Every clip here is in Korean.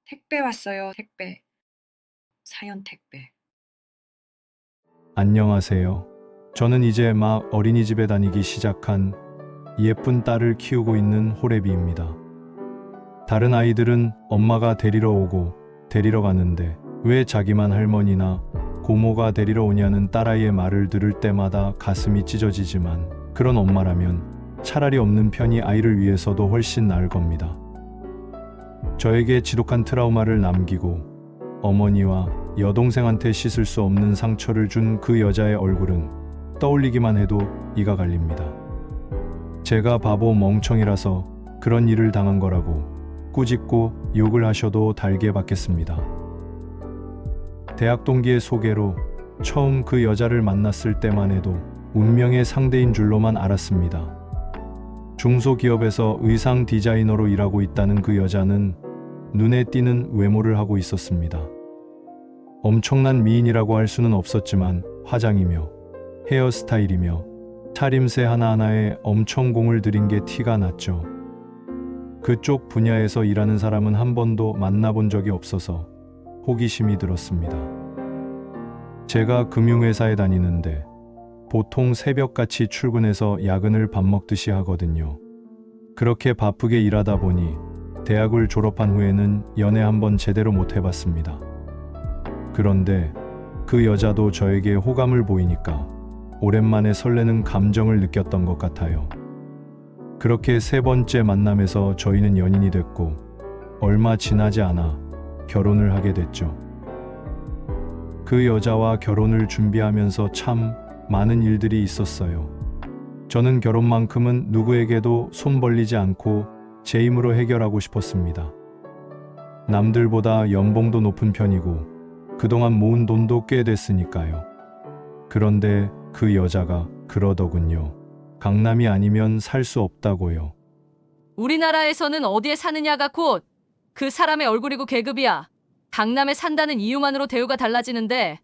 택배 왔어요, 택배. 사연 택배. 안녕하세요. 저는 이제 막 어린이집에 다니기 시작한 예쁜 딸을 키우고 있는 호래비입니다. 다른 아이들은 엄마가 데리러 오고 데리러 가는데 왜 자기만 할머니나 고모가 데리러 오냐는 딸아이의 말을 들을 때마다 가슴이 찢어지지만 그런 엄마라면 차라리 없는 편이 아이를 위해서도 훨씬 나을 겁니다. 저에게 지독한 트라우마를 남기고 어머니와 여동생한테 씻을 수 없는 상처를 준 그 여자의 얼굴은 떠올리기만 해도 이가 갈립니다. 제가 바보 멍청이라서 그런 일을 당한 거라고 꾸짖고 욕을 하셔도 달게 받겠습니다. 대학 동기의 소개로 처음 그 여자를 만났을 때만 해도 운명의 상대인 줄로만 알았습니다. 중소기업에서 의상 디자이너로 일하고 있다는 그 여자는 눈에 띄는 외모를 하고 있었습니다. 엄청난 미인이라고 할 수는 없었지만 화장이며 헤어스타일이며 차림새 하나하나에 엄청 공을 들인 게 티가 났죠. 그쪽 분야에서 일하는 사람은 한 번도 만나본 적이 없어서 호기심이 들었습니다. 제가 금융회사에 다니는데 보통 새벽같이 출근해서 야근을 밥 먹듯이 하거든요. 그렇게 바쁘게 일하다 보니 대학을 졸업한 후에는 연애 한번 제대로 못 해봤습니다. 그런데 그 여자도 저에게 호감을 보이니까 오랜만에 설레는 감정을 느꼈던 것 같아요. 그렇게 세 번째 만남에서 저희는 연인이 됐고 얼마 지나지 않아 결혼을 하게 됐죠. 그 여자와 결혼을 준비하면서 참 많은 일들이 있었어요. 저는 결혼만큼은 누구에게도 손 벌리지 않고 제 힘으로 해결하고 싶었습니다. 남들보다 연봉도 높은 편이고 그동안 모은 돈도 꽤 됐으니까요. 그런데 그 여자가 그러더군요. 강남이 아니면 살 수 없다고요. 우리나라에서는 어디에 사느냐가 곧 그 사람의 얼굴이고 계급이야. 강남에 산다는 이유만으로 대우가 달라지는데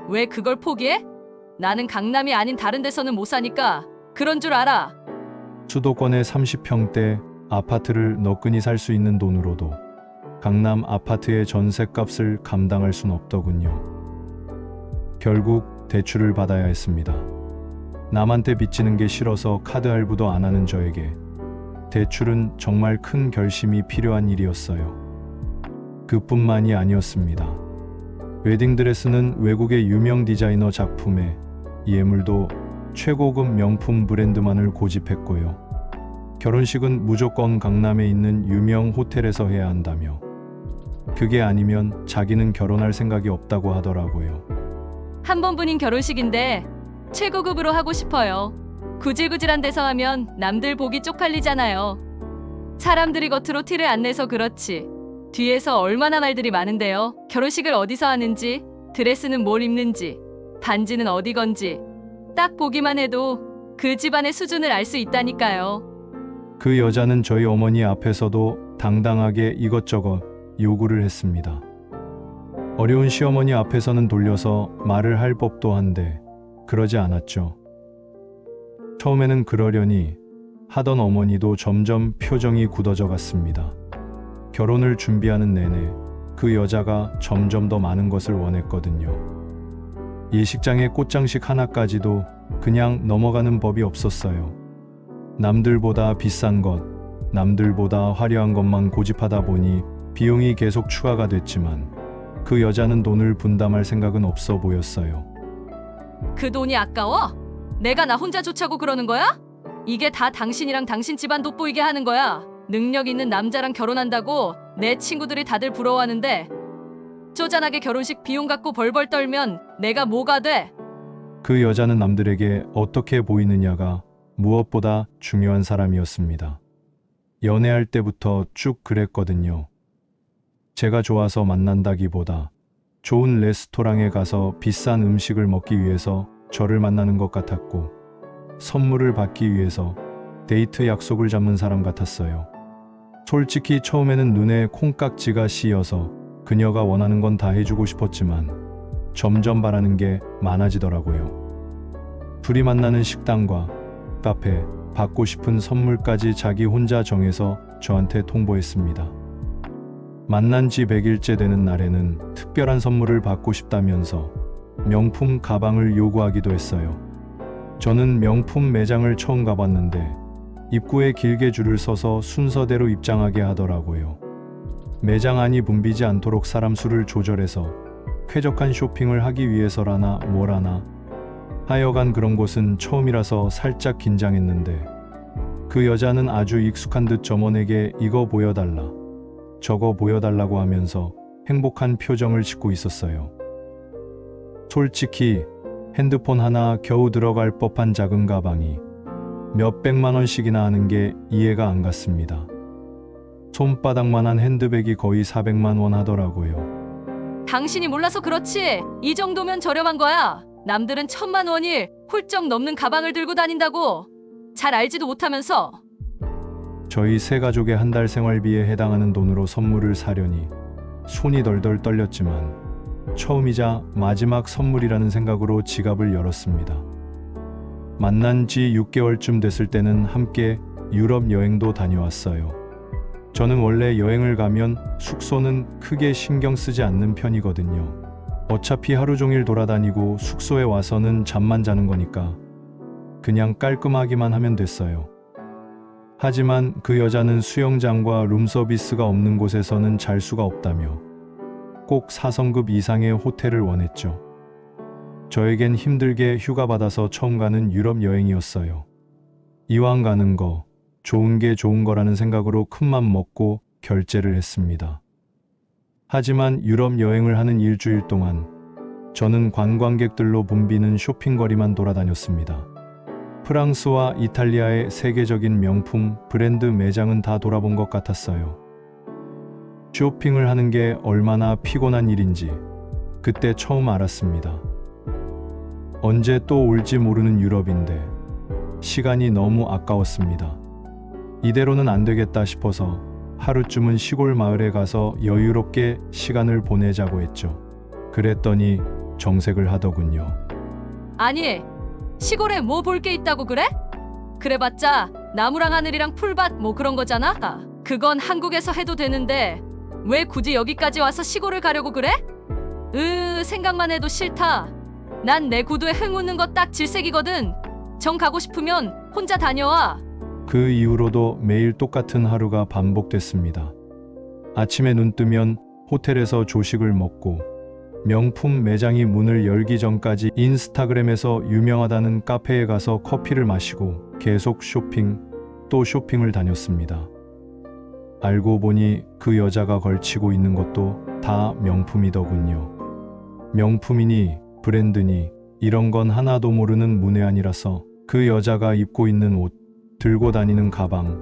왜 그걸 포기해? 나는 강남이 아닌 다른 데서는 못 사니까 그런 줄 알아. 수도권의 30평대 아파트를 너끈히 살 수 있는 돈으로도 강남 아파트의 전셋값을 감당할 순 없더군요. 결국 대출을 받아야 했습니다. 남한테 빚지는 게 싫어서 카드 할부도 안 하는 저에게 대출은 정말 큰 결심이 필요한 일이었어요. 그뿐만이 아니었습니다. 웨딩드레스는 외국의 유명 디자이너 작품에 예물도 최고급 명품 브랜드만을 고집했고요. 결혼식은 무조건 강남에 있는 유명 호텔에서 해야 한다며 그게 아니면 자기는 결혼할 생각이 없다고 하더라고요. 한 번뿐인 결혼식인데 최고급으로 하고 싶어요. 구질구질한 데서 하면 남들 보기 쪽팔리잖아요. 사람들이 겉으로 티를 안 내서 그렇지 뒤에서 얼마나 말들이 많은데요. 결혼식을 어디서 하는지, 드레스는 뭘 입는지, 반지는 어디 건지 딱 보기만 해도 그 집안의 수준을 알 수 있다니까요. 그 여자는 저희 어머니 앞에서도 당당하게 이것저것 요구를 했습니다. 어려운 시어머니 앞에서는 돌려서 말을 할 법도 한데 그러지 않았죠. 처음에는 그러려니 하던 어머니도 점점 표정이 굳어져 갔습니다. 결혼을 준비하는 내내 그 여자가 점점 더 많은 것을 원했거든요. 예식장의 꽃장식 하나까지도 그냥 넘어가는 법이 없었어요. 남들보다 비싼 것, 남들보다 화려한 것만 고집하다 보니 비용이 계속 추가가 됐지만 그 여자는 돈을 분담할 생각은 없어 보였어요. 그 돈이 아까워? 내가 나 혼자 좋자고 그러는 거야? 이게 다 당신이랑 당신 집안 돋보이게 하는 거야. 능력 있는 남자랑 결혼한다고 내 친구들이 다들 부러워하는데 쪼잔하게 결혼식 비용 갖고 벌벌 떨면 내가 뭐가 돼? 그 여자는 남들에게 어떻게 보이느냐가 무엇보다 중요한 사람이었습니다. 연애할 때부터 쭉 그랬거든요. 제가 좋아서 만난다기보다 좋은 레스토랑에 가서 비싼 음식을 먹기 위해서 저를 만나는 것 같았고 선물을 받기 위해서 데이트 약속을 잡는 사람 같았어요. 솔직히 처음에는 눈에 콩깍지가 씌여서 그녀가 원하는 건 다 해주고 싶었지만 점점 바라는 게 많아지더라고요. 둘이 만나는 식당과 카페, 받고 싶은 선물까지 자기 혼자 정해서 저한테 통보했습니다. 만난 지 100일째 되는 날에는 특별한 선물을 받고 싶다면서 명품 가방을 요구하기도 했어요. 저는 명품 매장을 처음 가봤는데 입구에 길게 줄을 서서 순서대로 입장하게 하더라고요. 매장 안이 붐비지 않도록 사람 수를 조절해서 쾌적한 쇼핑을 하기 위해서라나 뭐라나 하여간 그런 곳은 처음이라서 살짝 긴장했는데 그 여자는 아주 익숙한 듯 점원에게 이거 보여달라, 저거 보여달라고 하면서 행복한 표정을 짓고 있었어요. 솔직히 핸드폰 하나 겨우 들어갈 법한 작은 가방이 몇백만 원씩이나 하는 게 이해가 안 갔습니다. 손바닥만한 핸드백이 거의 400만 원 하더라고요. 당신이 몰라서 그렇지. 이 정도면 저렴한 거야. 남들은 1000만 원이 훌쩍 넘는 가방을 들고 다닌다고. 잘 알지도 못하면서. 저희 세 가족의 한 달 생활비에 해당하는 돈으로 선물을 사려니 손이 덜덜 떨렸지만 처음이자 마지막 선물이라는 생각으로 지갑을 열었습니다. 만난 지 6개월쯤 됐을 때는 함께 유럽 여행도 다녀왔어요. 저는 원래 여행을 가면 숙소는 크게 신경 쓰지 않는 편이거든요. 어차피 하루 종일 돌아다니고 숙소에 와서는 잠만 자는 거니까 그냥 깔끔하기만 하면 됐어요. 하지만 그 여자는 수영장과 룸서비스가 없는 곳에서는 잘 수가 없다며 꼭 4성급 이상의 호텔을 원했죠. 저에겐 힘들게 휴가 받아서 처음 가는 유럽 여행이었어요. 이왕 가는 거 좋은 게 좋은 거라는 생각으로 큰맘 먹고 결제를 했습니다. 하지만 유럽 여행을 하는 일주일 동안 저는 관광객들로 붐비는 쇼핑거리만 돌아다녔습니다. 프랑스와 이탈리아의 세계적인 명품 브랜드 매장은 다 돌아본 것 같았어요. 쇼핑을 하는 게 얼마나 피곤한 일인지 그때 처음 알았습니다. 언제 또 올지 모르는 유럽인데 시간이 너무 아까웠습니다. 이대로는 안 되겠다 싶어서 하루쯤은 시골 마을에 가서 여유롭게 시간을 보내자고 했죠. 그랬더니 정색을 하더군요. 아니, 시골에 뭐 볼 게 있다고 그래? 그래봤자 나무랑 하늘이랑 풀밭 뭐 그런 거잖아. 그건 한국에서 해도 되는데 왜 굳이 여기까지 와서 시골을 가려고 그래? 생각만 해도 싫다. 난 내 구두에 흙 묻는 거 딱 질색이거든. 정 가고 싶으면 혼자 다녀와. 그 이후로도 매일 똑같은 하루가 반복됐습니다. 아침에 눈 뜨면 호텔에서 조식을 먹고 명품 매장이 문을 열기 전까지 인스타그램에서 유명하다는 카페에 가서 커피를 마시고 계속 쇼핑, 또 쇼핑을 다녔습니다. 알고 보니 그 여자가 걸치고 있는 것도 다 명품이더군요. 명품이니 브랜드니 이런 건 하나도 모르는 문외한이라서 그 여자가 입고 있는 옷, 들고 다니는 가방,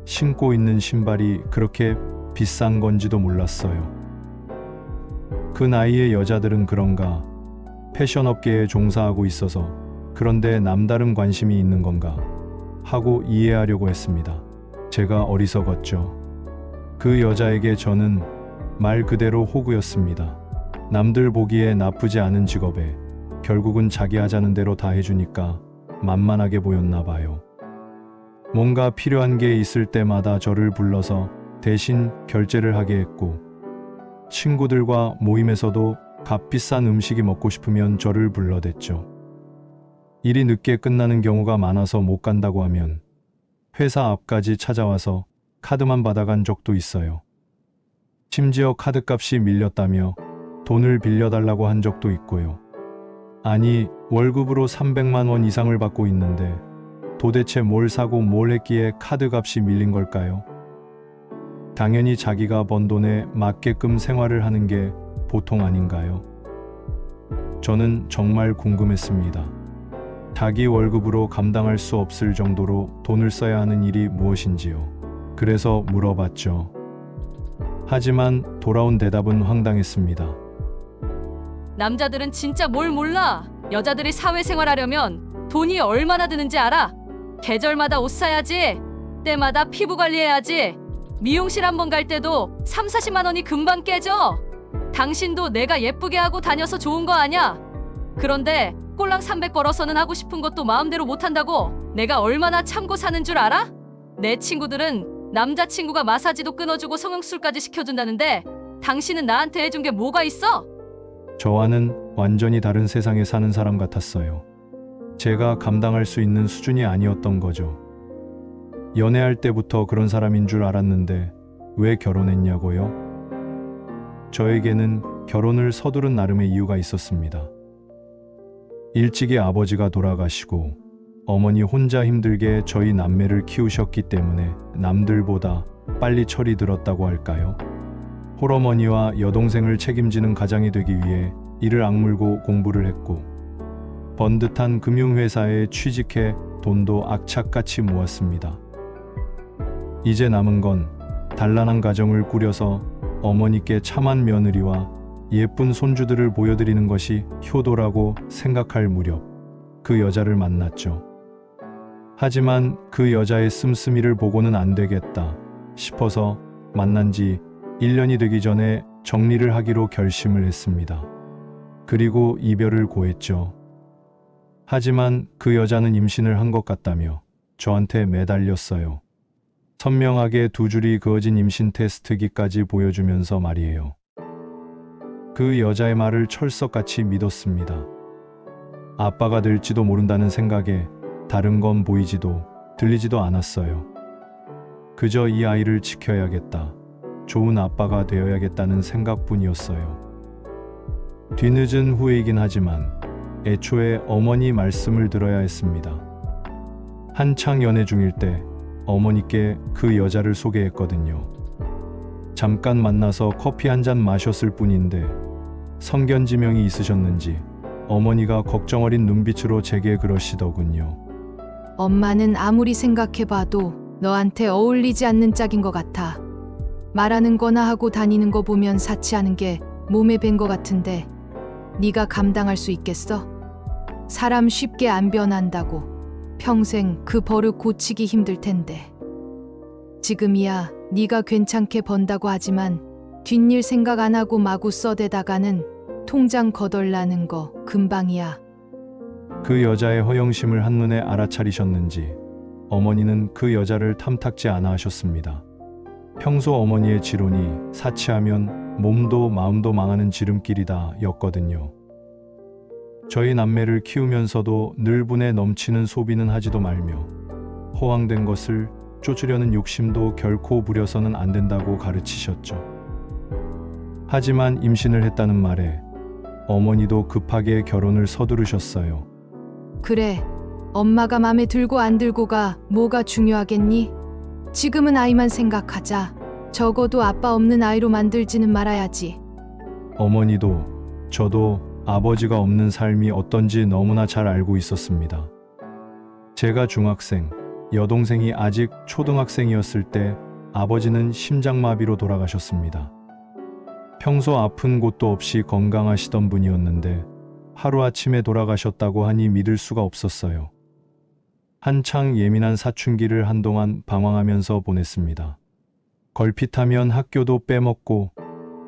신고 있는 신발이 그렇게 비싼 건지도 몰랐어요. 그 나이의 여자들은 그런가? 패션업계에 종사하고 있어서 그런데 남다른 관심이 있는 건가? 하고 이해하려고 했습니다. 제가 어리석었죠. 그 여자에게 저는 말 그대로 호구였습니다. 남들 보기에 나쁘지 않은 직업에 결국은 자기 하자는 대로 다 해주니까 만만하게 보였나 봐요. 뭔가 필요한 게 있을 때마다 저를 불러서 대신 결제를 하게 했고 친구들과 모임에서도 값비싼 음식이 먹고 싶으면 저를 불러댔죠. 일이 늦게 끝나는 경우가 많아서 못 간다고 하면 회사 앞까지 찾아와서 카드만 받아간 적도 있어요. 심지어 카드값이 밀렸다며 돈을 빌려달라고 한 적도 있고요. 아니, 월급으로 300만 원 이상을 받고 있는데 도대체 뭘 사고 뭘 했기에 카드값이 밀린 걸까요? 당연히 자기가 번 돈에 맞게끔 생활을 하는 게 보통 아닌가요? 저는 정말 궁금했습니다. 자기 월급으로 감당할 수 없을 정도로 돈을 써야 하는 일이 무엇인지요. 그래서 물어봤죠. 하지만 돌아온 대답은 황당했습니다. 남자들은 진짜 뭘 몰라. 여자들이 사회생활하려면 돈이 얼마나 드는지 알아? 계절마다 옷 사야지. 때마다 피부 관리해야지. 미용실 한번 갈 때도 30-40만 원이 금방 깨져. 당신도 내가 예쁘게 하고 다녀서 좋은 거 아냐? 그런데 꼴랑 300 벌어서는 하고 싶은 것도 마음대로 못한다고 내가 얼마나 참고 사는 줄 알아? 내 친구들은 남자친구가 마사지도 끊어주고 성형술까지 시켜준다는데 당신은 나한테 해준 게 뭐가 있어? 저와는 완전히 다른 세상에 사는 사람 같았어요. 제가 감당할 수 있는 수준이 아니었던 거죠. 연애할 때부터 그런 사람인 줄 알았는데 왜 결혼했냐고요? 저에게는 결혼을 서두른 나름의 이유가 있었습니다. 일찍이 아버지가 돌아가시고 어머니 혼자 힘들게 저희 남매를 키우셨기 때문에 남들보다 빨리 철이 들었다고 할까요? 홀어머니와 여동생을 책임지는 가장이 되기 위해 이를 악물고 공부를 했고 번듯한 금융회사에 취직해 돈도 악착같이 모았습니다. 이제 남은 건 단란한 가정을 꾸려서 어머니께 참한 며느리와 예쁜 손주들을 보여드리는 것이 효도라고 생각할 무렵 그 여자를 만났죠. 하지만 그 여자의 씀씀이를 보고는 안 되겠다 싶어서 만난 지 1년이 되기 전에 정리를 하기로 결심을 했습니다. 그리고 이별을 고했죠. 하지만 그 여자는 임신을 한 것 같다며 저한테 매달렸어요. 선명하게 두 줄이 그어진 임신 테스트기까지 보여주면서 말이에요. 그 여자의 말을 철석같이 믿었습니다. 아빠가 될지도 모른다는 생각에 다른 건 보이지도 들리지도 않았어요. 그저 이 아이를 지켜야겠다. 좋은 아빠가 되어야겠다는 생각뿐이었어요. 뒤늦은 후회이긴 하지만 애초에 어머니 말씀을 들어야 했습니다. 한창 연애 중일 때 어머니께 그 여자를 소개했거든요. 잠깐 만나서 커피 한 잔 마셨을 뿐인데 성견지명이 있으셨는지 어머니가 걱정 어린 눈빛으로 제게 그러시더군요. 엄마는 아무리 생각해봐도 너한테 어울리지 않는 짝인 것 같아. 말하는 거나 하고 다니는 거 보면 사치하는 게 몸에 밴 것 같은데 네가 감당할 수 있겠어? 사람 쉽게 안 변한다고. 평생 그 버릇 고치기 힘들 텐데. 지금이야 네가 괜찮게 번다고 하지만 뒷일 생각 안 하고 마구 써대다가는 통장 거덜나는 거 금방이야. 그 여자의 허영심을 한눈에 알아차리셨는지 어머니는 그 여자를 탐탁지 않아 하셨습니다. 평소 어머니의 지론이 사치하면 몸도 마음도 망하는 지름길이다 였거든요. 저희 남매를 키우면서도 늘 분에 넘치는 소비는 하지도 말며 허황된 것을 쫓으려는 욕심도 결코 부려서는 안 된다고 가르치셨죠. 하지만 임신을 했다는 말에 어머니도 급하게 결혼을 서두르셨어요. 그래, 엄마가 맘에 들고 안 들고가 뭐가 중요하겠니? 지금은 아이만 생각하자. 적어도 아빠 없는 아이로 만들지는 말아야지. 어머니도 저도 아버지가 없는 삶이 어떤지 너무나 잘 알고 있었습니다. 제가 중학생, 여동생이 아직 초등학생이었을 때 아버지는 심장마비로 돌아가셨습니다. 평소 아픈 곳도 없이 건강하시던 분이었는데 하루아침에 돌아가셨다고 하니 믿을 수가 없었어요. 한창 예민한 사춘기를 한동안 방황하면서 보냈습니다. 걸핏하면 학교도 빼먹고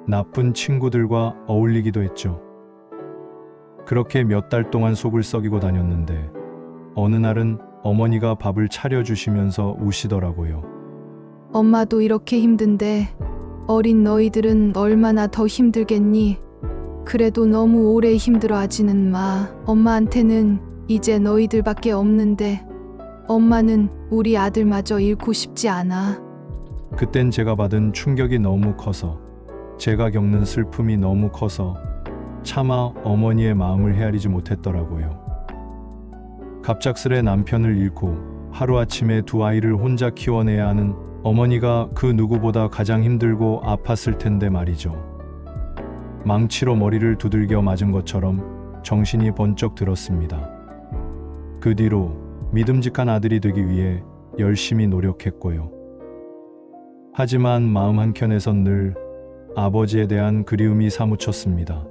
나쁜 친구들과 어울리기도 했죠. 그렇게 몇 달 동안 속을 썩이고 다녔는데 어느 날은 어머니가 밥을 차려주시면서 우시더라고요. 엄마도 이렇게 힘든데 어린 너희들은 얼마나 더 힘들겠니? 그래도 너무 오래 힘들어하지는 마. 엄마한테는 이제 너희들밖에 없는데 엄마는 우리 아들마저 잃고 싶지 않아. 그땐 제가 받은 충격이 너무 커서 제가 겪는 슬픔이 너무 커서 차마 어머니의 마음을 헤아리지 못했더라고요. 갑작스레 남편을 잃고 하루아침에 두 아이를 혼자 키워내야 하는 어머니가 그 누구보다 가장 힘들고 아팠을 텐데 말이죠. 망치로 머리를 두들겨 맞은 것처럼 정신이 번쩍 들었습니다. 그 뒤로 믿음직한 아들이 되기 위해 열심히 노력했고요. 하지만 마음 한켠에선 늘 아버지에 대한 그리움이 사무쳤습니다.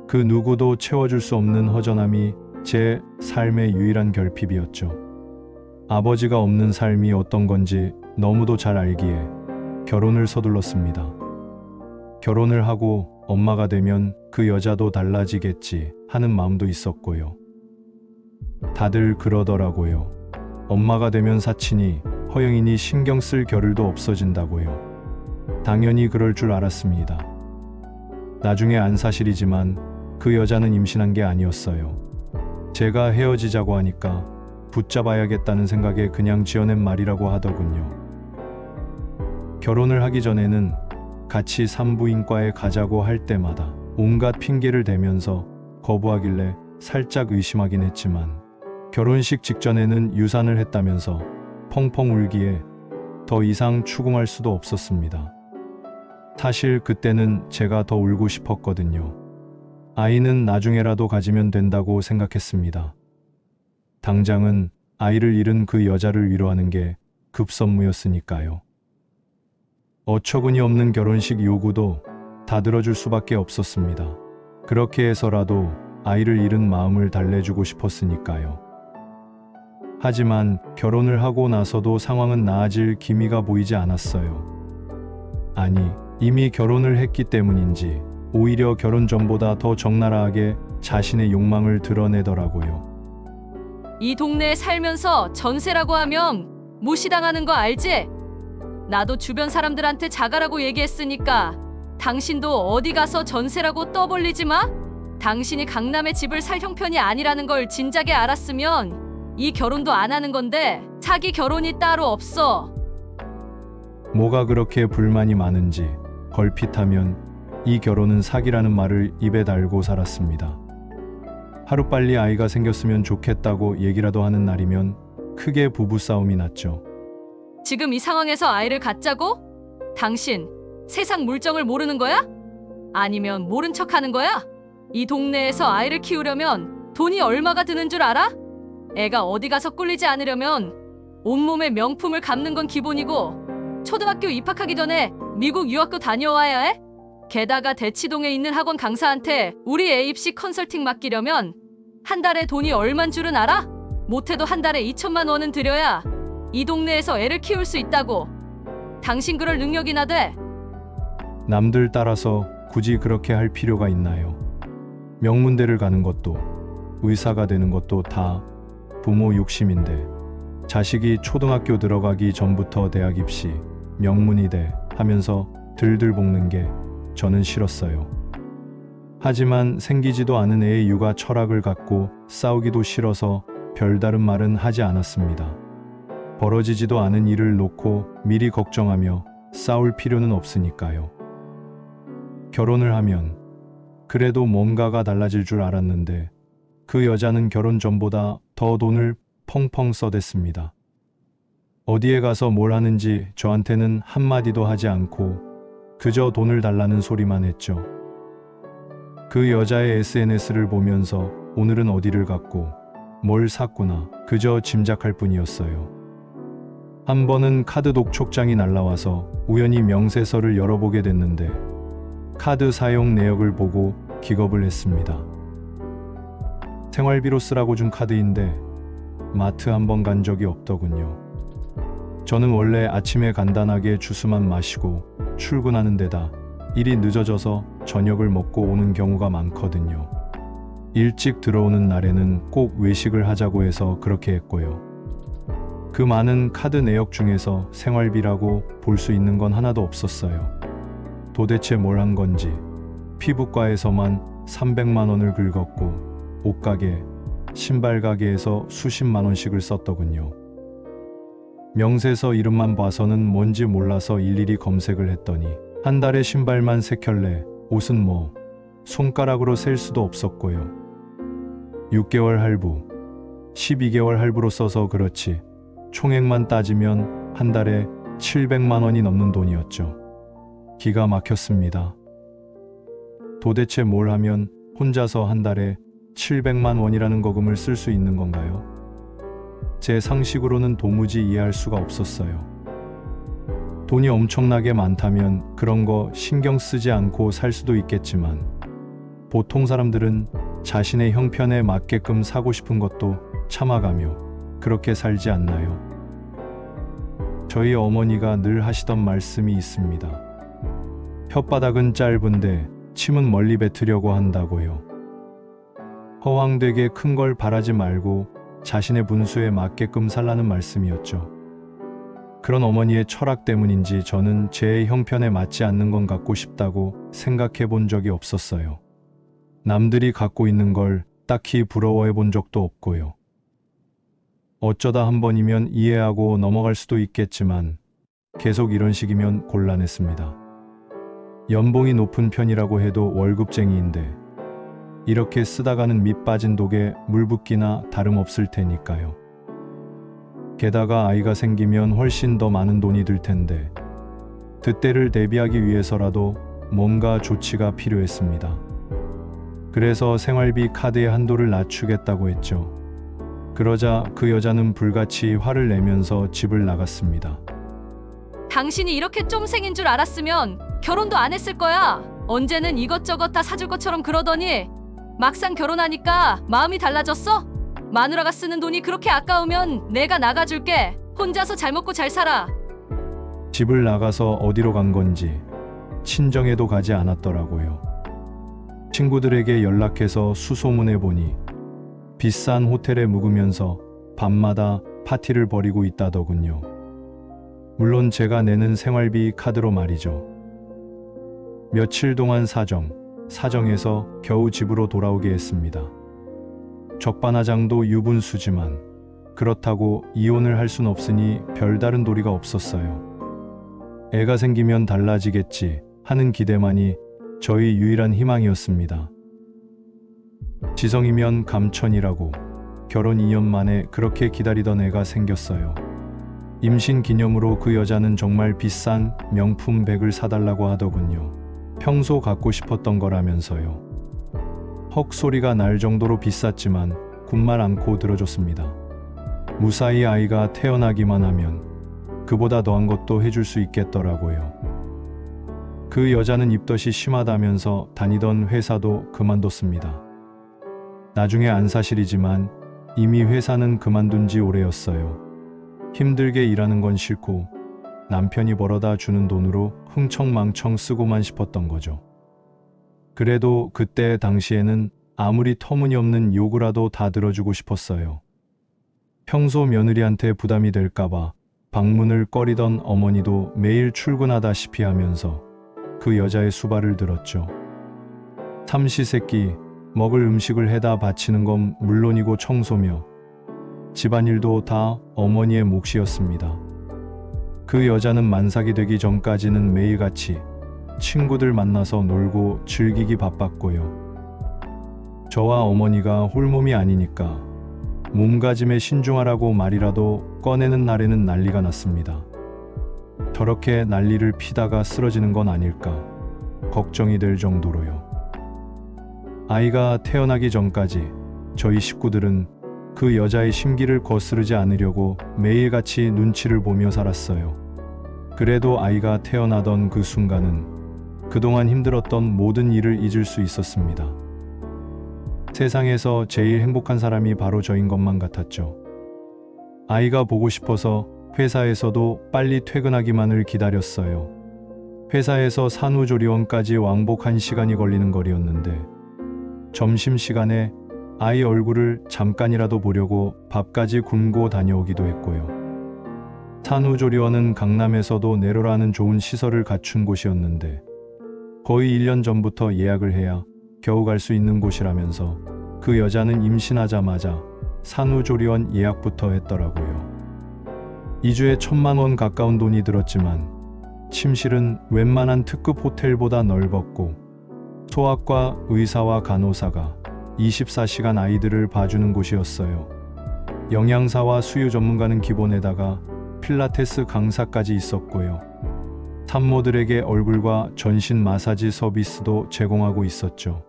그 누구도 채워줄 수 없는 허전함이 제 삶의 유일한 결핍이었죠. 아버지가 없는 삶이 어떤 건지 너무도 잘 알기에 결혼을 서둘렀습니다. 결혼을 하고 엄마가 되면 그 여자도 달라지겠지 하는 마음도 있었고요. 다들 그러더라고요. 엄마가 되면 사치니 허영이니 신경 쓸 겨를도 없어진다고요. 당연히 그럴 줄 알았습니다. 나중에 안 사실이지만 그 여자는 임신한 게 아니었어요. 제가 헤어지자고 하니까 붙잡아야겠다는 생각에 그냥 지어낸 말이라고 하더군요. 결혼을 하기 전에는 같이 산부인과에 가자고 할 때마다 온갖 핑계를 대면서 거부하길래 살짝 의심하긴 했지만 결혼식 직전에는 유산을 했다면서 펑펑 울기에 더 이상 추궁할 수도 없었습니다. 사실 그때는 제가 더 울고 싶었거든요. 아이는 나중에라도 가지면 된다고 생각했습니다. 당장은 아이를 잃은 그 여자를 위로하는 게 급선무였으니까요. 어처구니 없는 결혼식 요구도 다 들어줄 수밖에 없었습니다. 그렇게 해서라도 아이를 잃은 마음을 달래주고 싶었으니까요. 하지만 결혼을 하고 나서도 상황은 나아질 기미가 보이지 않았어요. 아니, 이미 결혼을 했기 때문인지 오히려 결혼 전보다 더 적나라하게 자신의 욕망을 드러내더라고요. 이 동네에 살면서 전세라고 하면 무시당하는 거 알지? 나도 주변 사람들한테 자가라고 얘기했으니까 당신도 어디 가서 전세라고 떠벌리지 마? 당신이 강남에 집을 살 형편이 아니라는 걸 진작에 알았으면 이 결혼도 안 하는 건데 자기 결혼이 따로 없어. 뭐가 그렇게 불만이 많은지 걸핏하면 이 결혼은 사기라는 말을 입에 달고 살았습니다. 하루빨리 아이가 생겼으면 좋겠다고 얘기라도 하는 날이면 크게 부부싸움이 났죠. 지금 이 상황에서 아이를 갖자고? 당신 세상 물정을 모르는 거야? 아니면 모른 척하는 거야? 이 동네에서 아이를 키우려면 돈이 얼마가 드는 줄 알아? 애가 어디 가서 꿀리지 않으려면 온몸에 명품을 감는 건 기본이고 초등학교 입학하기 전에 미국 유학도 다녀와야 해? 게다가 대치동에 있는 학원 강사한테 우리 애 입시 컨설팅 맡기려면 한 달에 돈이 얼만 줄은 알아? 못해도 한 달에 2천만 원은 들여야 이 동네에서 애를 키울 수 있다고. 당신 그럴 능력이나 돼? 남들 따라서 굳이 그렇게 할 필요가 있나요? 명문대를 가는 것도 의사가 되는 것도 다 부모 욕심인데 자식이 초등학교 들어가기 전부터 대학 입시, 명문이대 하면서 들들 볶는 게 저는 싫었어요. 하지만 생기지도 않은 애의 육아 철학을 갖고 싸우기도 싫어서 별다른 말은 하지 않았습니다. 벌어지지도 않은 일을 놓고 미리 걱정하며 싸울 필요는 없으니까요. 결혼을 하면 그래도 뭔가가 달라질 줄 알았는데 그 여자는 결혼 전보다 더 돈을 펑펑 써댔습니다. 어디에 가서 뭘 하는지 저한테는 한마디도 하지 않고 그저 돈을 달라는 소리만 했죠. 그 여자의 SNS를 보면서 오늘은 어디를 갔고 뭘 샀구나 그저 짐작할 뿐이었어요. 한 번은 카드 독촉장이 날라와서 우연히 명세서를 열어보게 됐는데 카드 사용 내역을 보고 기겁을 했습니다. 생활비로 쓰라고 준 카드인데 마트 한 번 간 적이 없더군요. 저는 원래 아침에 간단하게 주스만 마시고 출근하는 데다 일이 늦어져서 저녁을 먹고 오는 경우가 많거든요. 일찍 들어오는 날에는 꼭 외식을 하자고 해서 그렇게 했고요. 그 많은 카드 내역 중에서 생활비라고 볼 수 있는 건 하나도 없었어요. 도대체 뭘 한 건지 피부과에서만 300만 원을 긁었고 옷가게, 신발 가게에서 수십만 원씩을 썼더군요. 명세서 이름만 봐서는 뭔지 몰라서 일일이 검색을 했더니 한 달에 신발만 3켤레, 옷은 뭐 손가락으로 셀 수도 없었고요. 6개월 할부, 12개월 할부로 써서 그렇지 총액만 따지면 한 달에 700만 원이 넘는 돈이었죠. 기가 막혔습니다. 도대체 뭘 하면 혼자서 한 달에 700만 원이라는 거금을 쓸 수 있는 건가요? 제 상식으로는 도무지 이해할 수가 없었어요. 돈이 엄청나게 많다면 그런 거 신경 쓰지 않고 살 수도 있겠지만 보통 사람들은 자신의 형편에 맞게끔 사고 싶은 것도 참아가며 그렇게 살지 않나요? 저희 어머니가 늘 하시던 말씀이 있습니다. 혓바닥은 짧은데 침은 멀리 뱉으려고 한다고요. 허황되게 큰 걸 바라지 말고 자신의 분수에 맞게끔 살라는 말씀이었죠. 그런 어머니의 철학 때문인지 저는 제 형편에 맞지 않는 건 갖고 싶다고 생각해 본 적이 없었어요. 남들이 갖고 있는 걸 딱히 부러워해 본 적도 없고요. 어쩌다 한 번이면 이해하고 넘어갈 수도 있겠지만 계속 이런 식이면 곤란했습니다. 연봉이 높은 편이라고 해도 월급쟁이인데 이렇게 쓰다가는 밑 빠진 독에 물 붓기나 다름없을 테니까요. 게다가 아이가 생기면 훨씬 더 많은 돈이 들 텐데 그때를 대비하기 위해서라도 뭔가 조치가 필요했습니다. 그래서 생활비 카드의 한도를 낮추겠다고 했죠. 그러자 그 여자는 불같이 화를 내면서 집을 나갔습니다. 당신이 이렇게 쫌생인 줄 알았으면 결혼도 안 했을 거야. 언제는 이것저것 다 사줄 것처럼 그러더니 막상 결혼하니까 마음이 달라졌어? 마누라가 쓰는 돈이 그렇게 아까우면 내가 나가줄게. 혼자서 잘 먹고 잘 살아. 집을 나가서 어디로 간 건지 친정에도 가지 않았더라고요. 친구들에게 연락해서 수소문해 보니 비싼 호텔에 묵으면서 밤마다 파티를 벌이고 있다더군요. 물론 제가 내는 생활비 카드로 말이죠. 며칠 동안 사정에서 겨우 집으로 돌아오게 했습니다. 적반하장도 유분수지만 그렇다고 이혼을 할 순 없으니 별다른 도리가 없었어요. 애가 생기면 달라지겠지 하는 기대만이 저희 유일한 희망이었습니다. 지성이면 감천이라고 결혼 2년 만에 그렇게 기다리던 애가 생겼어요. 임신 기념으로 그 여자는 정말 비싼 명품 백을 사달라고 하더군요. 평소 갖고 싶었던 거라면서요. 헉 소리가 날 정도로 비쌌지만 군말 않고 들어줬습니다. 무사히 아이가 태어나기만 하면 그보다 더한 것도 해줄 수 있겠더라고요. 그 여자는 입덧이 심하다면서 다니던 회사도 그만뒀습니다. 나중에 안 사실이지만 이미 회사는 그만둔 지 오래였어요. 힘들게 일하는 건 싫고 남편이 벌어다 주는 돈으로 흥청망청 쓰고만 싶었던 거죠. 그래도 그때 당시에는 아무리 터무니없는 요구라도 다 들어주고 싶었어요. 평소 며느리한테 부담이 될까봐 방문을 꺼리던 어머니도 매일 출근하다시피 하면서 그 여자의 수발을 들었죠. 삼시세끼 먹을 음식을 해다 바치는 건 물론이고 청소며 집안일도 다 어머니의 몫이었습니다. 그 여자는 만삭이 되기 전까지는 매일같이 친구들 만나서 놀고 즐기기 바빴고요. 저와 어머니가 홀몸이 아니니까 몸가짐에 신중하라고 말이라도 꺼내는 날에는 난리가 났습니다. 저렇게 난리를 피다가 쓰러지는 건 아닐까 걱정이 될 정도로요. 아이가 태어나기 전까지 저희 식구들은 그 여자의 심기를 거스르지 않으려고 매일같이 눈치를 보며 살았어요. 그래도 아이가 태어나던 그 순간은 그동안 힘들었던 모든 일을 잊을 수 있었습니다. 세상에서 제일 행복한 사람이 바로 저인 것만 같았죠. 아이가 보고 싶어서 회사에서도 빨리 퇴근하기만을 기다렸어요. 회사에서 산후조리원까지 왕복한 시간이 걸리는 거리였는데 점심시간에 아이 얼굴을 잠깐이라도 보려고 밥까지 굶고 다녀오기도 했고요. 산후조리원은 강남에서도 내로라는 좋은 시설을 갖춘 곳이었는데 거의 1년 전부터 예약을 해야 겨우 갈 수 있는 곳이라면서 그 여자는 임신하자마자 산후조리원 예약부터 했더라고요. 2주에 1,000만 원 가까운 돈이 들었지만 침실은 웬만한 특급 호텔보다 넓었고 소아과 의사와 간호사가 24시간 아이들을 봐주는 곳이었어요. 영양사와 수유 전문가는 기본에다가 필라테스 강사까지 있었고요. 산모들에게 얼굴과 전신 마사지 서비스도 제공하고 있었죠.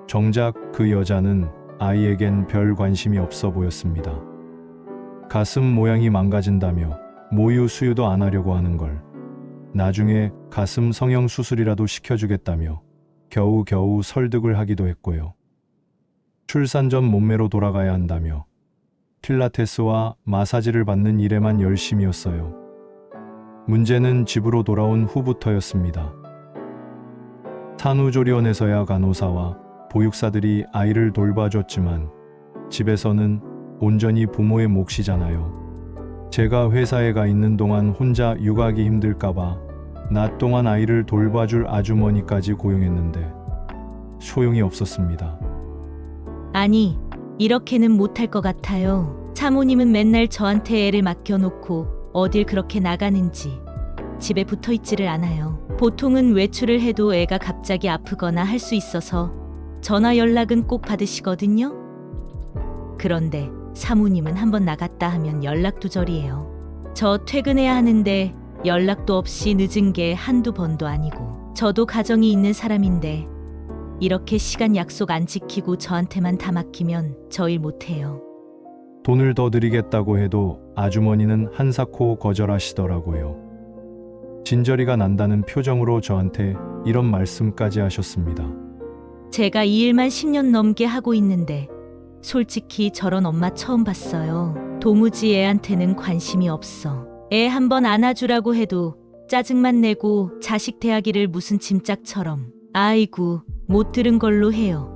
정작 그 여자는 아이에겐 별 관심이 없어 보였습니다. 가슴 모양이 망가진다며 모유 수유도 안 하려고 하는 걸 나중에 가슴 성형 수술이라도 시켜주겠다며 겨우겨우 설득을 하기도 했고요. 출산 전 몸매로 돌아가야 한다며 필라테스와 마사지를 받는 일에만 열심이었어요. 문제는 집으로 돌아온 후부터였습니다. 산후조리원에서야 간호사와 보육사들이 아이를 돌봐줬지만 집에서는 온전히 부모의 몫이잖아요. 제가 회사에 가 있는 동안 혼자 육아하기 힘들까봐 낮 동안 아이를 돌봐줄 아주머니까지 고용했는데 소용이 없었습니다. 아니, 이렇게는 못할 것 같아요. 사모님은 맨날 저한테 애를 맡겨놓고 어딜 그렇게 나가는지 집에 붙어 있지를 않아요. 보통은 외출을 해도 애가 갑자기 아프거나 할 수 있어서 전화 연락은 꼭 받으시거든요. 그런데 사모님은 한번 나갔다 하면 연락두절이에요. 저 퇴근해야 하는데 연락도 없이 늦은 게 한두 번도 아니고, 저도 가정이 있는 사람인데 이렇게 시간 약속 안 지키고 저한테만 다 맡기면 저 일 못해요. 돈을 더 드리겠다고 해도 아주머니는 한사코 거절하시더라고요. 진저리가 난다는 표정으로 저한테 이런 말씀까지 하셨습니다. 제가 이 일만 10년 넘게 하고 있는데 솔직히 저런 엄마 처음 봤어요. 도무지 애한테는 관심이 없어. 애 한번 안아주라고 해도 짜증만 내고 자식 대하기를 무슨 짐짝처럼. 아이고, 못 들은 걸로 해요.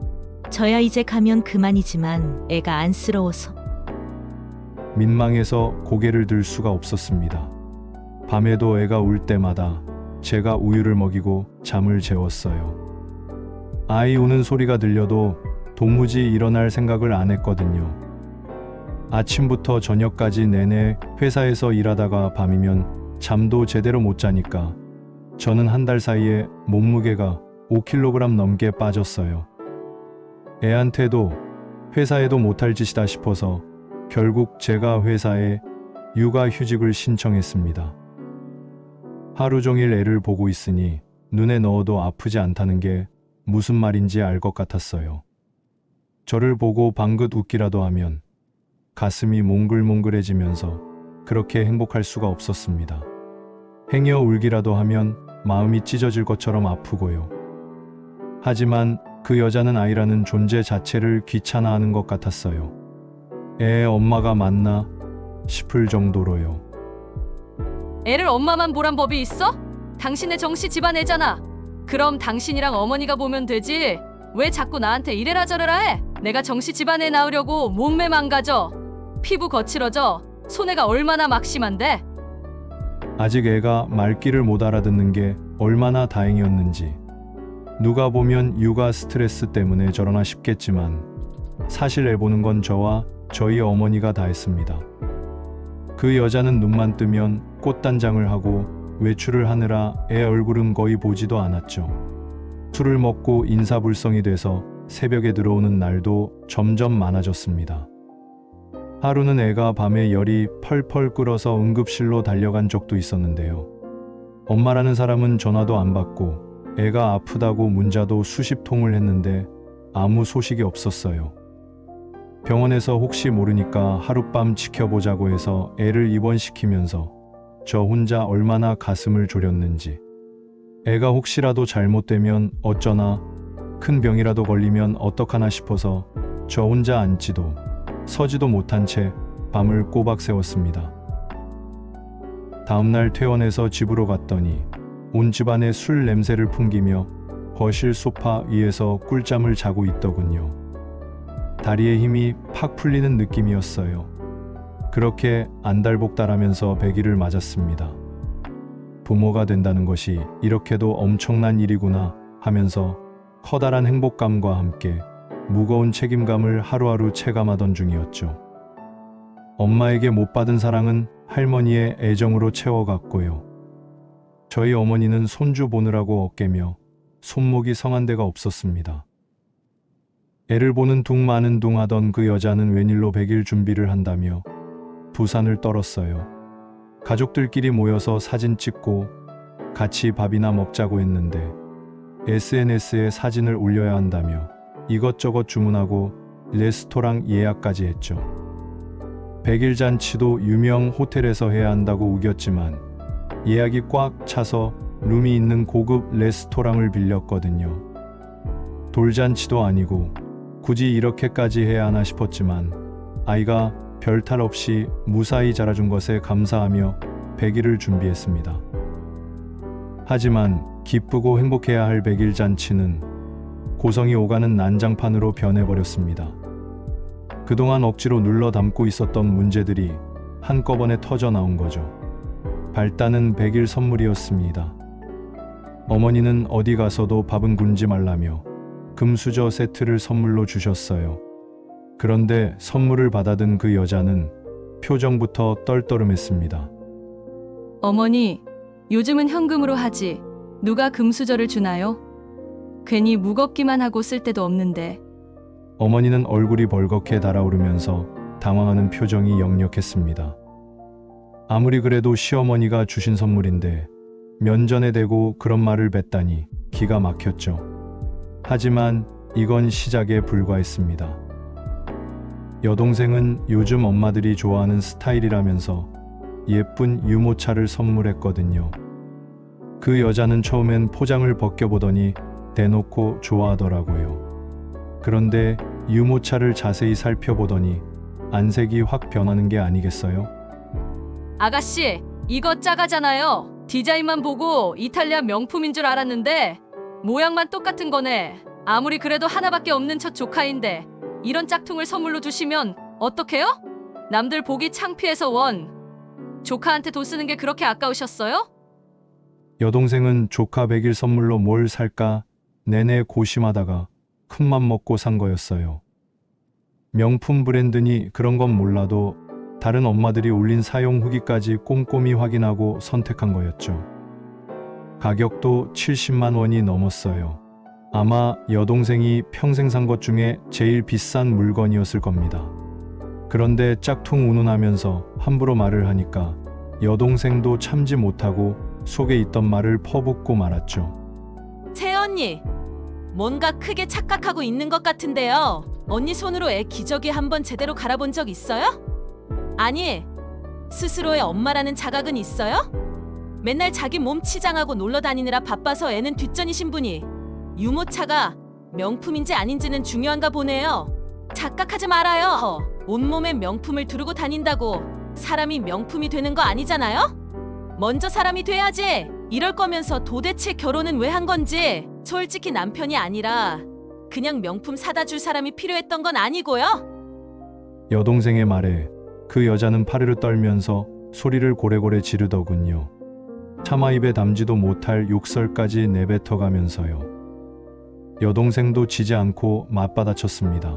저야 이제 가면 그만이지만 애가 안쓰러워서. 민망해서 고개를 들 수가 없었습니다. 밤에도 애가 울 때마다 제가 우유를 먹이고 잠을 재웠어요. 아이 우는 소리가 들려도 도무지 일어날 생각을 안 했거든요. 아침부터 저녁까지 내내 회사에서 일하다가 밤이면 잠도 제대로 못 자니까 저는 한 달 사이에 몸무게가 5kg 넘게 빠졌어요. 애한테도 회사에도 못할 짓이다 싶어서 결국 제가 회사에 육아휴직을 신청했습니다. 하루 종일 애를 보고 있으니 눈에 넣어도 아프지 않다는 게 무슨 말인지 알 것 같았어요. 저를 보고 방긋 웃기라도 하면 가슴이 몽글몽글해지면서 그렇게 행복할 수가 없었습니다. 행여 울기라도 하면 마음이 찢어질 것처럼 아프고요. 하지만 그 여자는 아이라는 존재 자체를 귀찮아하는 것 같았어요. 애의 엄마가 맞나 싶을 정도로요. 애를 엄마만 보란 법이 있어? 당신의 정씨 집안 애잖아. 그럼 당신이랑 어머니가 보면 되지. 왜 자꾸 나한테 이래라 저래라 해? 내가 정씨 집안 애 낳으려고 몸매 망가져. 피부 거칠어져. 손해가 얼마나 막심한데? 아직 애가 말귀를 못 알아듣는 게 얼마나 다행이었는지. 누가 보면 육아 스트레스 때문에 저러나 싶겠지만 사실 애 보는 건 저와 저희 어머니가 다 했습니다. 그 여자는 눈만 뜨면 꽃단장을 하고 외출을 하느라 애 얼굴은 거의 보지도 않았죠. 술을 먹고 인사불성이 돼서 새벽에 들어오는 날도 점점 많아졌습니다. 하루는 애가 밤에 열이 펄펄 끓어서 응급실로 달려간 적도 있었는데요. 엄마라는 사람은 전화도 안 받고 애가 아프다고 문자도 수십 통을 했는데 아무 소식이 없었어요. 병원에서 혹시 모르니까 하룻밤 지켜보자고 해서 애를 입원시키면서 저 혼자 얼마나 가슴을 졸였는지. 애가 혹시라도 잘못되면 어쩌나, 큰 병이라도 걸리면 어떡하나 싶어서 저 혼자 앉지도 서지도 못한 채 밤을 꼬박 새웠습니다. 다음날 퇴원해서 집으로 갔더니 온 집안에 술 냄새를 풍기며 거실 소파 위에서 꿀잠을 자고 있더군요. 다리에 힘이 팍 풀리는 느낌이었어요. 그렇게 안달복달하면서 100일을 맞았습니다. 부모가 된다는 것이 이렇게도 엄청난 일이구나 하면서 커다란 행복감과 함께 무거운 책임감을 하루하루 체감하던 중이었죠. 엄마에게 못 받은 사랑은 할머니의 애정으로 채워갔고요. 저희 어머니는 손주 보느라고 어깨며 손목이 성한 데가 없었습니다. 애를 보는 둥 마는 둥 하던 그 여자는 웬일로 100일 준비를 한다며 부산을 떨었어요. 가족들끼리 모여서 사진 찍고 같이 밥이나 먹자고 했는데 SNS에 사진을 올려야 한다며 이것저것 주문하고 레스토랑 예약까지 했죠. 100일 잔치도 유명 호텔에서 해야 한다고 우겼지만 예약이 꽉 차서 룸이 있는 고급 레스토랑을 빌렸거든요. 돌잔치도 아니고 굳이 이렇게까지 해야 하나 싶었지만 아이가 별탈 없이 무사히 자라준 것에 감사하며 100일을 준비했습니다. 하지만 기쁘고 행복해야 할 100일 잔치는 고성이 오가는 난장판으로 변해버렸습니다. 그동안 억지로 눌러 담고 있었던 문제들이 한꺼번에 터져 나온 거죠. 발단은 100일 선물이었습니다. 어머니는 어디 가서도 밥은 굶지 말라며 금수저 세트를 선물로 주셨어요. 그런데 선물을 받아든 그 여자는 표정부터 떨떠름했습니다. 어머니, 요즘은 현금으로 하지. 누가 금수저를 주나요? 괜히 무겁기만 하고 쓸 데도 없는데. 어머니는 얼굴이 벌겋게 달아오르면서 당황하는 표정이 역력했습니다. 아무리 그래도 시어머니가 주신 선물인데 면전에 대고 그런 말을 뱉다니 기가 막혔죠. 하지만 이건 시작에 불과했습니다. 여동생은 요즘 엄마들이 좋아하는 스타일이라면서 예쁜 유모차를 선물했거든요. 그 여자는 처음엔 포장을 벗겨보더니 대놓고 좋아하더라고요. 그런데 유모차를 자세히 살펴보더니 안색이 확 변하는 게 아니겠어요? 아가씨, 이거 짜가잖아요. 디자인만 보고 이탈리아 명품인 줄 알았는데 모양만 똑같은 거네. 아무리 그래도 하나밖에 없는 첫 조카인데 이런 짝퉁을 선물로 주시면 어떡해요? 남들 보기 창피해서 원. 조카한테 돈 쓰는 게 그렇게 아까우셨어요? 여동생은 조카 100일 선물로 뭘 살까 내내 고심하다가 큰맘 먹고 산 거였어요. 명품 브랜드니 그런 건 몰라도 다른 엄마들이 올린 사용 후기까지 꼼꼼히 확인하고 선택한 거였죠. 가격도 70만 원이 넘었어요. 아마 여동생이 평생 산 것 중에 제일 비싼 물건이었을 겁니다. 그런데 짝퉁 운운하면서 함부로 말을 하니까 여동생도 참지 못하고 속에 있던 말을 퍼붓고 말았죠. 새언니, 뭔가 크게 착각하고 있는 것 같은데요. 언니 손으로 애 기저귀 한번 제대로 갈아본 적 있어요? 아니, 스스로의 엄마라는 자각은 있어요? 맨날 자기 몸 치장하고 놀러 다니느라 바빠서 애는 뒷전이신 분이 유모차가 명품인지 아닌지는 중요한가 보네요. 착각하지 말아요. 온몸에 명품을 두르고 다닌다고 사람이 명품이 되는 거 아니잖아요? 먼저 사람이 돼야지. 이럴 거면서 도대체 결혼은 왜 한 건지. 솔직히 남편이 아니라 그냥 명품 사다 줄 사람이 필요했던 건 아니고요. 여동생의 말에 그 여자는 파르르 떨면서 소리를 고래고래 지르더군요. 차마 입에 담지도 못할 욕설까지 내뱉어가면서요. 여동생도 지지 않고 맞받아쳤습니다.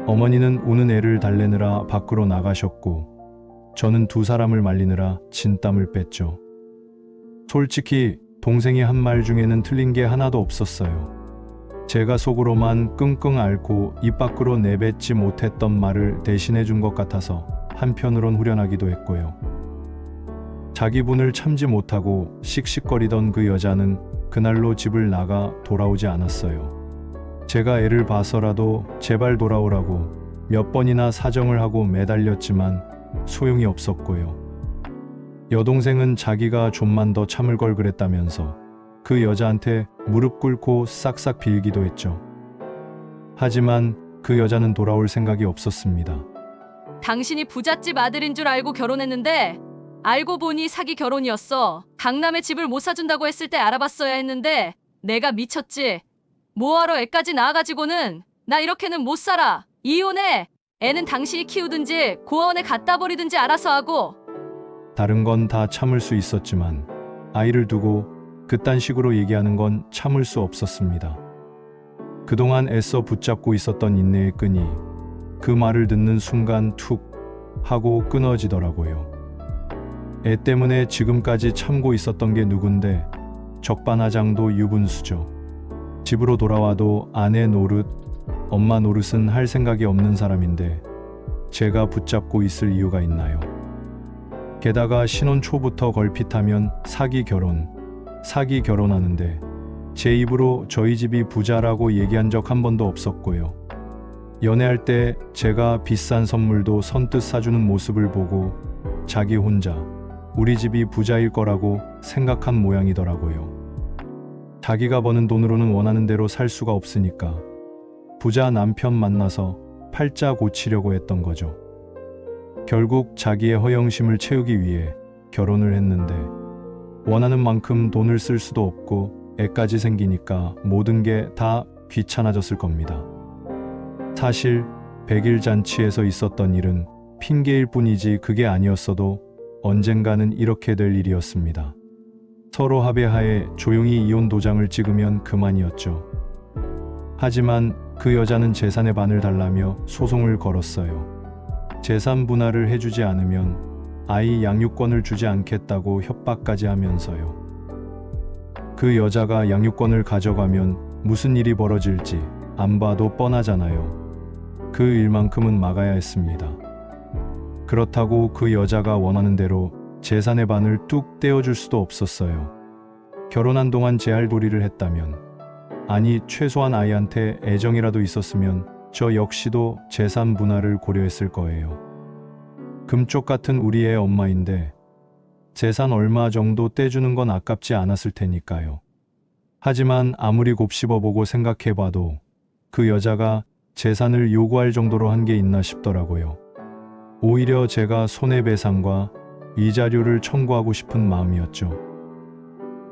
어머니는 우는 애를 달래느라 밖으로 나가셨고 저는 두 사람을 말리느라 진땀을 뺐죠. 솔직히 동생이 한 말 중에는 틀린 게 하나도 없었어요. 제가 속으로만 끙끙 앓고 입 밖으로 내뱉지 못했던 말을 대신해 준 것 같아서 한편으론 후련하기도 했고요. 자기 분을 참지 못하고 씩씩거리던 그 여자는 그날로 집을 나가 돌아오지 않았어요. 제가 애를 봐서라도 제발 돌아오라고 몇 번이나 사정을 하고 매달렸지만 소용이 없었고요. 여동생은 자기가 좀만 더 참을 걸 그랬다면서 그 여자한테 무릎 꿇고 싹싹 빌기도 했죠. 하지만 그 여자는 돌아올 생각이 없었습니다. 당신이 부잣집 아들인 줄 알고 결혼했는데 알고 보니 사기 결혼이었어. 강남에 집을 못 사준다고 했을 때 알아봤어야 했는데 내가 미쳤지. 뭐하러 애까지 낳아가지고는. 나 이렇게는 못 살아. 이혼해. 애는 당신이 키우든지 고아원에 갖다 버리든지 알아서 하고. 다른 건 다 참을 수 있었지만 아이를 두고 그딴 식으로 얘기하는 건 참을 수 없었습니다. 그동안 애써 붙잡고 있었던 인내의 끈이 그 말을 듣는 순간 툭 하고 끊어지더라고요. 애 때문에 지금까지 참고 있었던 게 누군데 적반하장도 유분수죠. 집으로 돌아와도 아내 노릇, 엄마 노릇은 할 생각이 없는 사람인데 제가 붙잡고 있을 이유가 있나요? 게다가 신혼 초부터 걸핏하면 사기 결혼하는데 제 입으로 저희 집이 부자라고 얘기한 적 한 번도 없었고요. 연애할 때 제가 비싼 선물도 선뜻 사주는 모습을 보고 자기 혼자 우리 집이 부자일 거라고 생각한 모양이더라고요. 자기가 버는 돈으로는 원하는 대로 살 수가 없으니까 부자 남편 만나서 팔자 고치려고 했던 거죠. 결국 자기의 허영심을 채우기 위해 결혼을 했는데 원하는 만큼 돈을 쓸 수도 없고 애까지 생기니까 모든 게 다 귀찮아졌을 겁니다. 사실 100일 잔치에서 있었던 일은 핑계일 뿐이지 그게 아니었어도 언젠가는 이렇게 될 일이었습니다. 서로 합의하에 조용히 이혼 도장을 찍으면 그만이었죠. 하지만 그 여자는 재산의 반을 달라며 소송을 걸었어요. 재산 분할을 해주지 않으면 아이 양육권을 주지 않겠다고 협박까지 하면서요. 그 여자가 양육권을 가져가면 무슨 일이 벌어질지 안 봐도 뻔하잖아요. 그 일만큼은 막아야 했습니다. 그렇다고 그 여자가 원하는 대로 재산의 반을 뚝 떼어줄 수도 없었어요. 결혼한 동안 제할도리를 했다면, 아니 최소한 아이한테 애정이라도 있었으면 저 역시도 재산 분할을 고려했을 거예요. 금쪽 같은 우리 애 엄마인데 재산 얼마 정도 떼주는 건 아깝지 않았을 테니까요. 하지만 아무리 곱씹어보고 생각해봐도 그 여자가 재산을 요구할 정도로 한 게 있나 싶더라고요. 오히려 제가 손해배상과 위자료를 청구하고 싶은 마음이었죠.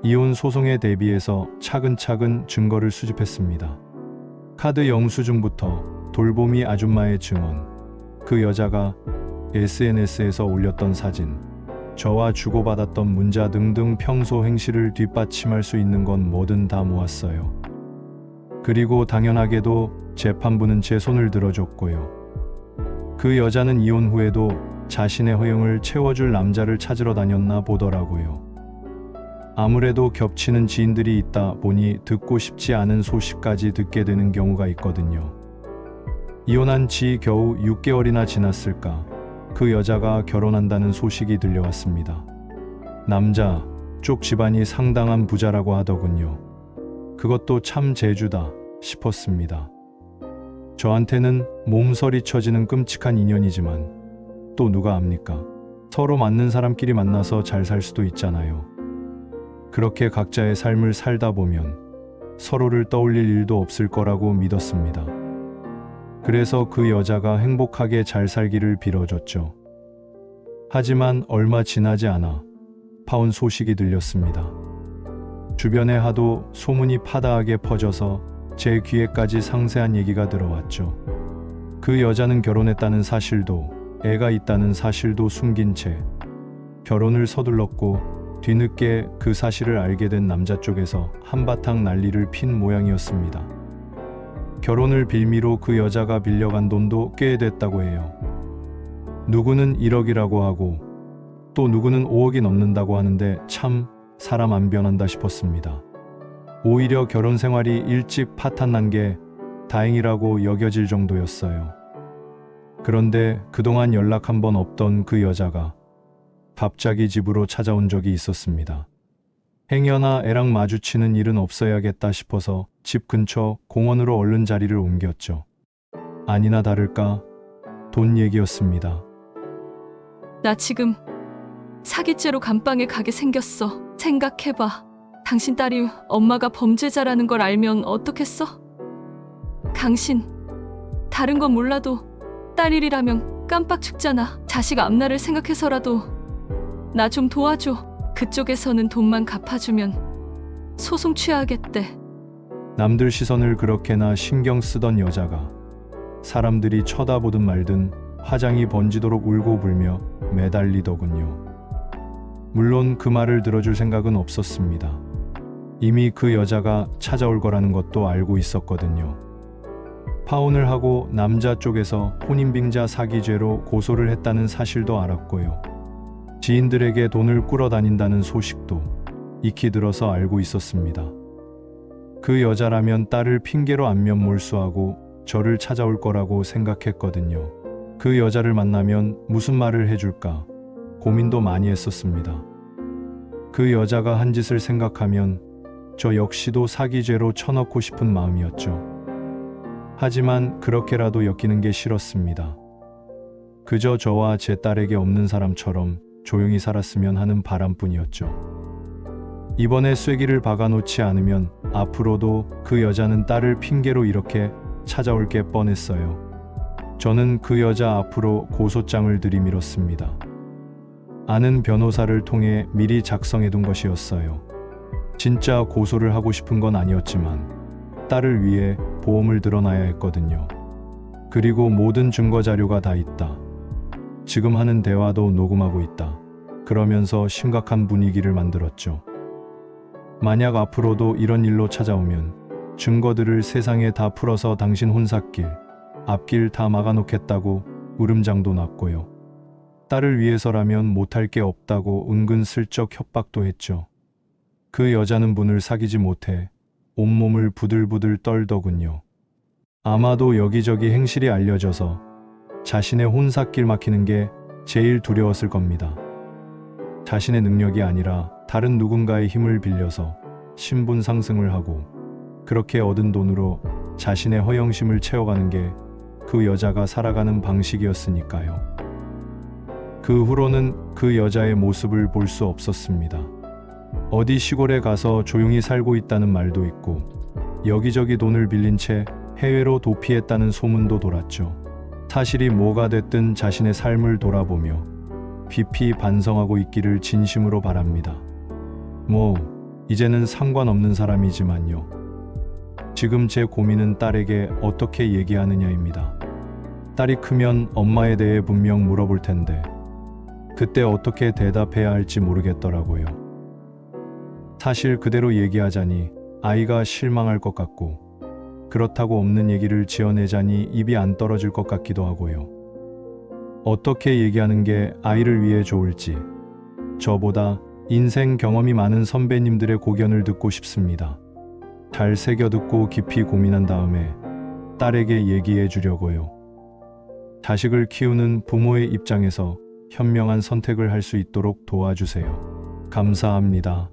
이혼 소송에 대비해서 차근차근 증거를 수집했습니다. 카드 영수증부터 돌보미 아줌마의 증언, 그 여자가 SNS에서 올렸던 사진, 저와 주고받았던 문자 등등 평소 행실을 뒷받침할 수 있는 건 뭐든 다 모았어요. 그리고 당연하게도 재판부는 제 손을 들어줬고요. 그 여자는 이혼 후에도 자신의 허용을 채워줄 남자를 찾으러 다녔나 보더라고요. 아무래도 겹치는 지인들이 있다 보니 듣고 싶지 않은 소식까지 듣게 되는 경우가 있거든요. 이혼한 지 겨우 6개월이나 지났을까 그 여자가 결혼한다는 소식이 들려왔습니다. 남자 쪽 집안이 상당한 부자라고 하더군요. 그것도 참 재주다 싶었습니다. 저한테는 몸서리 쳐지는 끔찍한 인연이지만 또 누가 압니까? 서로 맞는 사람끼리 만나서 잘 살 수도 있잖아요. 그렇게 각자의 삶을 살다 보면 서로를 떠올릴 일도 없을 거라고 믿었습니다. 그래서 그 여자가 행복하게 잘 살기를 빌어줬죠. 하지만 얼마 지나지 않아 파혼 소식이 들렸습니다. 주변에 하도 소문이 파다하게 퍼져서 제 귀에까지 상세한 얘기가 들어왔죠. 그 여자는 결혼했다는 사실도 애가 있다는 사실도 숨긴 채 결혼을 서둘렀고 뒤늦게 그 사실을 알게 된 남자 쪽에서 한바탕 난리를 핀 모양이었습니다. 결혼을 빌미로 그 여자가 빌려간 돈도 꽤 됐다고 해요. 누구는 1억이라고 하고 또 누구는 5억이 넘는다고 하는데 참 사람 안 변한다 싶었습니다. 오히려 결혼 생활이 일찍 파탄난 게 다행이라고 여겨질 정도였어요. 그런데 그동안 연락 한 번 없던 그 여자가 갑자기 집으로 찾아온 적이 있었습니다. 행여나 애랑 마주치는 일은 없어야겠다 싶어서 집 근처 공원으로 얼른 자리를 옮겼죠. 아니나 다를까 돈 얘기였습니다. 나 지금 사기죄로 감방에 가게 생겼어. 생각해봐. 당신 딸이 엄마가 범죄자라는 걸 알면 어떻겠어? 당신 다른 건 몰라도 딸 일이라면 깜빡 죽잖아. 자식 앞날을 생각해서라도 나 좀 도와줘. 그쪽에서는 돈만 갚아주면 소송 취하겠대. 남들 시선을 그렇게나 신경 쓰던 여자가 사람들이 쳐다보든 말든 화장이 번지도록 울고 불며 매달리더군요. 물론 그 말을 들어줄 생각은 없었습니다. 이미 그 여자가 찾아올 거라는 것도 알고 있었거든요. 파혼을 하고 남자 쪽에서 혼인빙자 사기죄로 고소를 했다는 사실도 알았고요. 지인들에게 돈을 꾸러 다닌다는 소식도 익히 들어서 알고 있었습니다. 그 여자라면 딸을 핑계로 안면 몰수하고 저를 찾아올 거라고 생각했거든요. 그 여자를 만나면 무슨 말을 해줄까 고민도 많이 했었습니다. 그 여자가 한 짓을 생각하면 저 역시도 사기죄로 쳐넣고 싶은 마음이었죠. 하지만 그렇게라도 엮이는 게 싫었습니다. 그저 저와 제 딸에게 없는 사람처럼 조용히 살았으면 하는 바람뿐이었죠. 이번에 쐐기를 박아놓지 않으면 앞으로도 그 여자는 딸을 핑계로 이렇게 찾아올 게 뻔했어요. 저는 그 여자 앞으로 고소장을 들이밀었습니다. 아는 변호사를 통해 미리 작성해둔 것이었어요. 진짜 고소를 하고 싶은 건 아니었지만 딸을 위해 보험을 들어놔야 했거든요. 그리고 모든 증거 자료가 다 있다. 지금 하는 대화도 녹음하고 있다. 그러면서 심각한 분위기를 만들었죠. 만약 앞으로도 이런 일로 찾아오면 증거들을 세상에 다 풀어서 당신 혼삿길, 앞길 다 막아놓겠다고 울음장도 났고요. 딸을 위해서라면 못할 게 없다고 은근슬쩍 협박도 했죠. 그 여자는 분을 사귀지 못해 온몸을 부들부들 떨더군요. 아마도 여기저기 행실이 알려져서 자신의 혼삿길 막히는 게 제일 두려웠을 겁니다. 자신의 능력이 아니라 다른 누군가의 힘을 빌려서 신분 상승을 하고 그렇게 얻은 돈으로 자신의 허영심을 채워가는 게 그 여자가 살아가는 방식이었으니까요. 그 후로는 그 여자의 모습을 볼 수 없었습니다. 어디 시골에 가서 조용히 살고 있다는 말도 있고 여기저기 돈을 빌린 채 해외로 도피했다는 소문도 돌았죠. 사실이 뭐가 됐든 자신의 삶을 돌아보며 깊이 반성하고 있기를 진심으로 바랍니다. 이제는 상관없는 사람이지만요. 지금 제 고민은 딸에게 어떻게 얘기하느냐입니다. 딸이 크면 엄마에 대해 분명 물어볼 텐데 그때 어떻게 대답해야 할지 모르겠더라고요. 사실 그대로 얘기하자니 아이가 실망할 것 같고 그렇다고 없는 얘기를 지어내자니 입이 안 떨어질 것 같기도 하고요. 어떻게 얘기하는 게 아이를 위해 좋을지 저보다 인생 경험이 많은 선배님들의 고견을 듣고 싶습니다. 잘 새겨듣고 깊이 고민한 다음에 딸에게 얘기해 주려고요. 자식을 키우는 부모의 입장에서 현명한 선택을 할 수 있도록 도와주세요. 감사합니다.